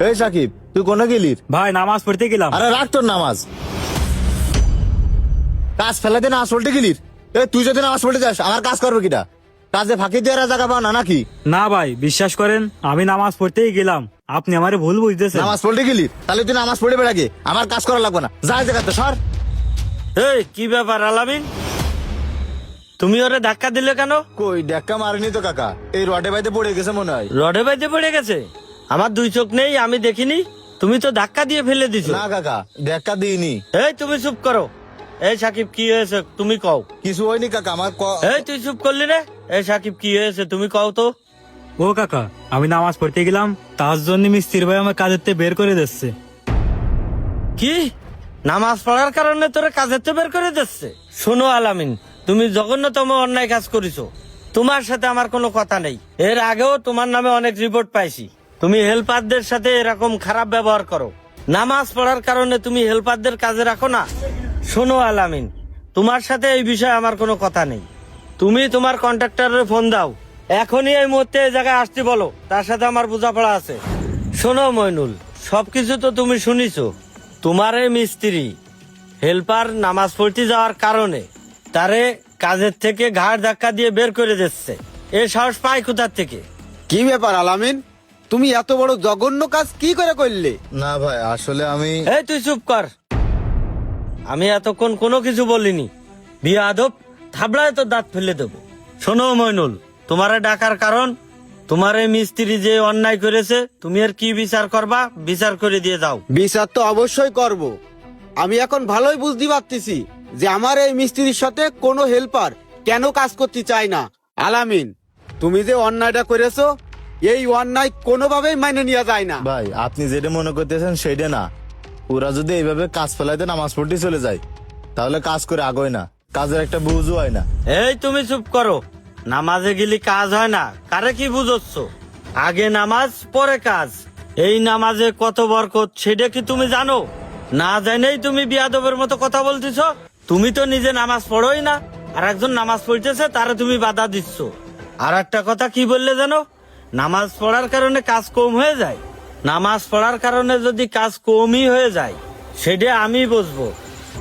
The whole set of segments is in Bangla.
এই সাকিব, তুই কোনে গেলির? ভাই নামাজ পড়তে গেলাম। আরে রাখ তোর নামাজ, কাজ ফেলাতে নামাজ পড়তে গেলির। তুই যদি নামাজ পড়তে যাস আমার কাজ করবে কিটা? কাজে ফাঁকি দিয়ে জায়গা পাও না নাকি? না ভাই বিশ্বাস করেন, আমি নামাজ পড়তেই গেলাম, আপনি আমারে ভুল বুঝতেছেন। নামাজ পড়তে গেলির, তাহলে তুই নামাজ পড়ে বেড়াকে, আমার কাজ করা লাগবে না, যা জায়গাতে সর। এই কি ব্যাপার আলামিন, তুমি ওরে ধাক্কা দিলে কেন? কই দেখা মারিনি তো কাকা, এই রডে বাইতে পড়ে গেছে মনে হয়। রডে বাইতে পড়ে গেছে? আমার দুই চোখ নেই, আমি দেখিনি। তুমি তো ধাক্কা দিয়ে ফেলে দিছো। না কাকা, দেখা দিইনি। এই তুমি চুপ করো। এই সাকিব কি হয়েছে তুমি কও। কিছু হয়নি কাকা, আমার এই তুই চুপ করলি রে। এই সাকিব কি হয়েছে তুমি কও তো। ও কাকা, আমি নামাজ পড়তে গেলাম, তার জন্য মিস্ত্রি ভাই আমার কাজের থেকে বের করে দিচ্ছে। কি নামাজ পড়ার কারণে তোরা কাজের তো বের করে দিচ্ছে? শোনো আলামিন, তুমি জঘন্যতম অন্যায় কাজ করেছো। তোমার সাথে আমার কোনো কথা নেই। এর আগেও তোমার নামে অনেক রিপোর্ট পাইছি। তুমি হেল্পারদের সাথে এরকম খারাপ ব্যবহার করো। নামাজ পড়ার কারণে তুমি হেল্পারদের কাজে রাখো না। শোনো আলামিন, তোমার সাথে এই বিষয়ে আমার কোনো কথা নেই। তুমি তোমার কন্ট্রাক্টরের ফোন দাও, এখনই এই মুহূর্তে এই জায়গায় আসতে বলো, তার সাথে আমার বোঝাপড়া আছে। শোনো মইনুল, সবকিছু তো তুমি শুনিছো। তোমার এই মিস্ত্রি হেল্পার নামাজ পড়তে যাওয়ার কারণে তারে কাজের থেকে ঘাড় ধাক্কা দিয়ে বের করে দিচ্ছে। এ সাহস পায় কোথার থেকে? কি ব্যাপার আলামিন, তুমি এত বড় জঘন্য কাজ কি করে করলে? না ভাই, আসলে আমি এই তুই চুপ কর, আমি এতক্ষণ কোনো কিছু বলিনি। বিয়াদব, থাবড়ায় তো দাঁত ফেলে দেবো। শোনো মইনুল, তোমারে ডাকার কারণ তোমার এই মিস্ত্রি যে অন্যায় করেছে, তুমি এর কি বিচার করবা বিচার করে দিয়ে দাও। বিচার তো অবশ্যই করব। আমি এখন ভালোই বুঝতে পারতেছি যে আমার এই মিস্ত্রির সাথে কোনো হেল্পার কেন কাজ করতে চায় না। আলামিন, তুমি যে অন্যায়টা করেছো, এই অন্যায় কোনোভাবেই মাইনে নেওয়া যায় না। ভাই, আপনি যেটা মনে করতেছেন সেটা না। ওরা যদি এইভাবে কাজ ফেলাইতে নামাজ পড়তে চলে যায়, তাহলে কাজ করে আgoয় না, কাজের একটা বুঝও হয় না। এই তুমি চুপ করো। নামাজে গেলি কাজ হয় না, কারে কি বুঝোচ্ছ? আগে নামাজ পরে কাজ। এই নামাজে কত বরকত সেটা কি তুমি জানো? না জানেই তুমি বিয়াদবের মতো কথা বলতেছ। তুমি তো নিজে নামাজ পড়োই না, আর একজন নামাজ পড়তেছে তারে তুমি বাধা দিচ্ছ। আর একটা কথা কি বললে জানো? নামাজ পড়ার কারণে কাজ কম হয়ে যায়। নামাজ পড়ার কারণে যদি কাজ কমই হয়ে যায়, সেটা আমি বুঝবো।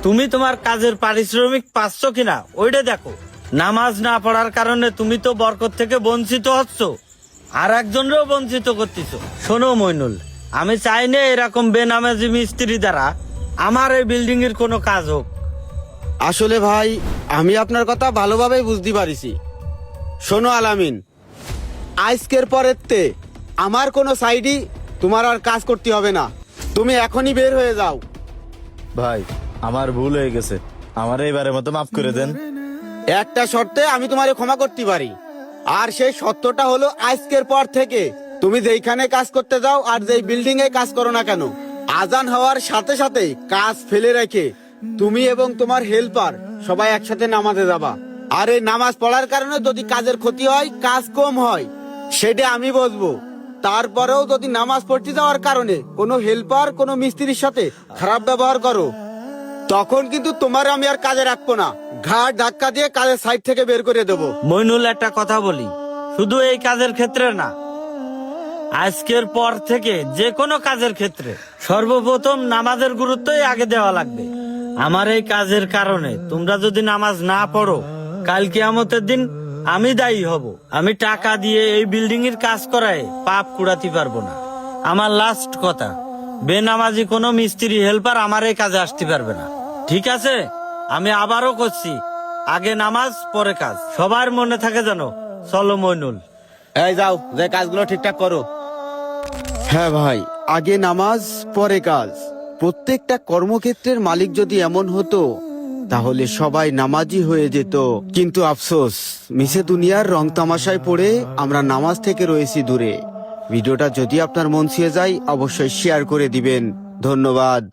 তুমি তোমার কাজের পারিশ্রমিক পাচ্ছ কিনা ওইটা দেখো। নামাজ না পড়ার কারণে তুমি তো বরকত থেকে বঞ্চিত হচ্ছ, আর একজনেরও বঞ্চিত করতেছ। শোনো মইনুল, আমি চাই না এরকম বেনামাজি মিস্ত্রি দ্বারা আমার এই বিল্ডিং এর কোনো কাজ হোক। আসলে ভাই, আমি আপনার কথা ভালোভাবেই বুঝতে পারিছি। শোনো আলামিন, আজকের পরেতে আমার কোনো সাইডই তোমার আর কাজ করতে হবে না। তুমি এখনই বের হয়ে যাও। ভাই, আমার ভুল হয়ে গেছে, আমার এইবারের মতো মাফ করে দেন। একটা শর্তে আমি তোমারে ক্ষমা করতে পারি, আর সেই সত্যটা হলো আজকের পর থেকে তুমি যেইখানে কাজ করতে যাও আর যেই বিল্ডিং এ কাজ করো না কেন, আজান হওয়ার সাথে সাথে কাজ ফেলে রেখে তুমি এবং তোমার হেল্পার সবাই একসাথে নামাজে যাবা। আর এই নামাজ পড়ার কারণে যদি কাজের ক্ষতি হয়, কাজ কম হয়, সেটা আমি বুঝবো। তারপরেও যদি নামাজ পড়তে যাওয়ার কারণে কোনো হেল্পার কোনো মিস্ত্রির সাথে খারাপ ব্যবহার করো, তখন কিন্তু তোমার আমি আর কাজে রাখবো না, ঘাট ধাক্কা দিয়ে কাজের সাইড থেকে বের করে দেবো। মইনুল, একটা কথা বলি, শুধু এই কাজের ক্ষেত্রে না, আজকের পর থেকে যে কোনো কাজের ক্ষেত্রে সর্বপ্রথম নামাজের গুরুত্বই আগে দেওয়া লাগবে। আমার এই কাজের কারণে তোমরা যদি নামাজ না পড়ো, কাল কিয়ামতের দিন আমি দায়ী হব। আমি টাকা দিয়ে এই বিল্ডিং এর কাজ করায় পাপ কুড়াতে পারবো না। আমার লাস্ট কথা, বেনামাজি কোনো মিস্ত্রি হেল্পার আমার এই কাজে আসতে পারবে না, ঠিক আছে? আমি আবারও করছি, আগে নামাজ পরে কাজ, সবার মনে থাকে জানো। চলো মইনুল। এই যাও, যে কাজগুলো ঠিকঠাক করো। হ্যাঁ ভাই, আগে নামাজ পরে কাজ। প্রত্যেকটা কর্মক্ষেত্রের মালিক যদি এমন হতো, তাহলে সবাই নামাজি হয়ে যেত। কিন্তু আফসোস, মিশে দুনিয়ার রং তামাশায় পড়ে আমরা নামাজ থেকে রয়েছি দূরে। ভিডিওটা যদি আপনার মন ছুঁয়ে যায়, অবশ্যই শেয়ার করে দিবেন। ধন্যবাদ।